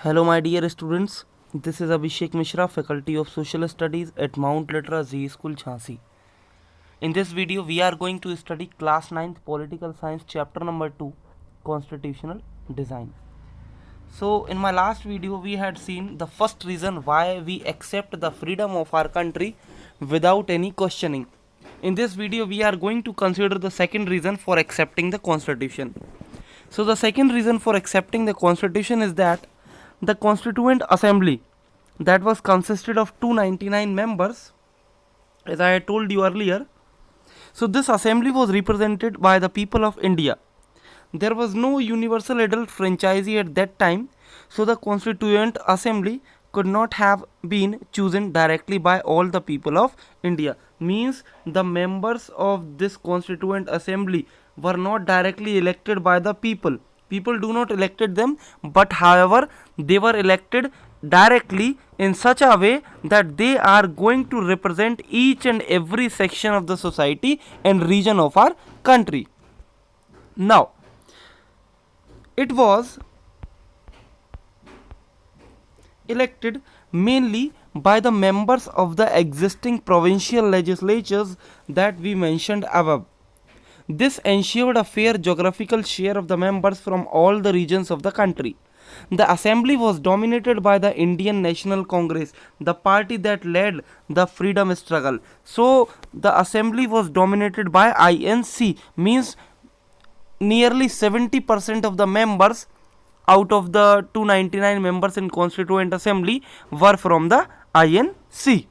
Hello, my dear students. This is Abhishek Mishra, Faculty of Social Studies at Mount Litra Z School, Jhansi. In this video, we are going to study Class 9th Political Science, Chapter number 2, Constitutional Design. So, in my last video, we had seen the first reason why we accept the freedom of our country without any questioning. In this video, we are going to consider the second reason for accepting the Constitution. So, the second reason for accepting the Constitution is that the Constituent Assembly that was consisted of 299 members, as I had told you earlier. So this assembly was represented by the people of India. There was no universal adult franchisee at that time, so the Constituent Assembly could not have been chosen directly by all the people of India. Means the members of this Constituent Assembly were not directly elected by the people. People do not elected them, but however they were elected directly in such a way that they are going to represent each and every section of the society and region of our country. Now, it was elected mainly by the members of the existing provincial legislatures that we mentioned above. This ensured a fair geographical share of the members from all the regions of the country. The assembly was dominated by the Indian National Congress, the party that led the freedom struggle. So, the assembly was dominated by INC, means nearly 70% of the members out of the 299 members in Constituent Assembly were from the INC.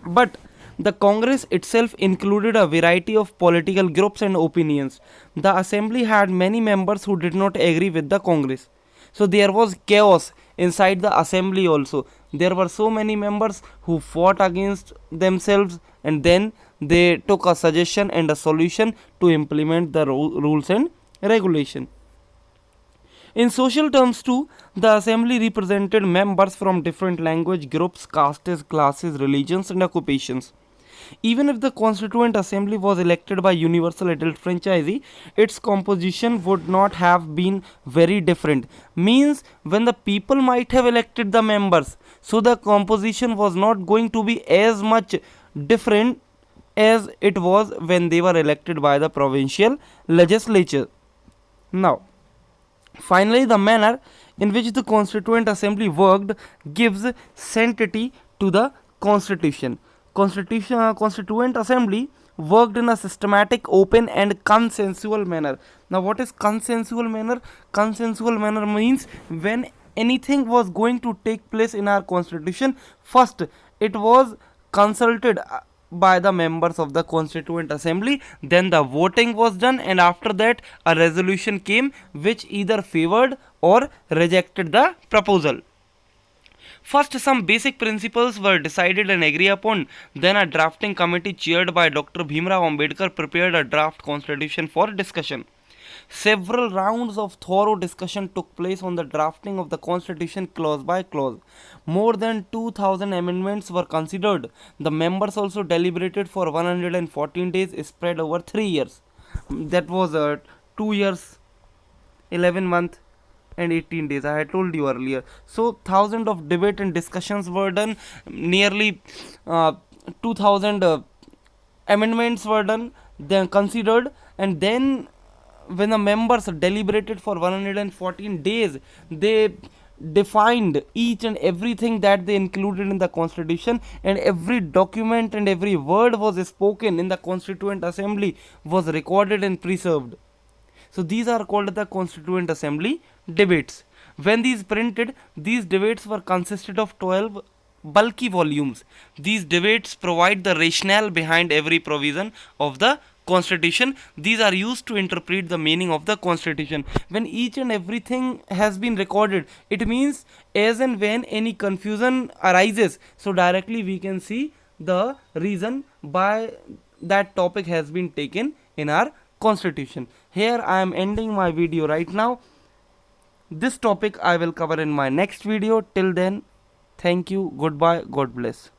But the Congress itself included a variety of political groups and opinions. The assembly had many members who did not agree with the Congress. So there was chaos inside the assembly also. There were so many members who fought against themselves, and then they took a suggestion and a solution to implement the rules and regulation. In social terms too, the assembly represented members from different language groups, castes, classes, religions and occupations. Even if the Constituent Assembly was elected by universal adult franchisee, its composition would not have been very different. Means when the people might have elected the members, so the composition was not going to be as much different as it was when they were elected by the provincial legislature. Now, finally, the manner in which the Constituent Assembly worked gives sanctity to the Constitution. Constituent Assembly worked in a systematic, open and consensual manner. Now, what is consensual manner? Consensual manner means when anything was going to take place in our constitution, first it was consulted by the members of the Constituent Assembly, then the voting was done, and after that a resolution came which either favored or rejected the proposal. First, some basic principles were decided and agreed upon. Then, a drafting committee chaired by Dr. Bhimrao Ambedkar prepared a draft constitution for discussion. Several rounds of thorough discussion took place on the drafting of the constitution clause by clause. More than 2000 amendments were considered. The members also deliberated for 114 days spread over 3 years. That was 2 years, 11 months and 18 days, I had told you earlier. So thousands of debate and discussions were done. Nearly 2000 amendments were done, then considered, and then when the members deliberated for 114 days, they defined each and everything that they included in the constitution, and every document and every word was spoken in the Constituent Assembly was recorded and preserved. So these are called the Constituent Assembly debates. When these printed, these debates were consisted of 12 bulky volumes. These debates provide the rationale behind every provision of the Constitution. These are used to interpret the meaning of the Constitution. When each and everything has been recorded, it means as and when any confusion arises, so directly we can see the reason by that topic has been taken in our Constitution. Here I am ending my video right now. This topic I will cover in my next video. Till then, thank you, goodbye, God bless.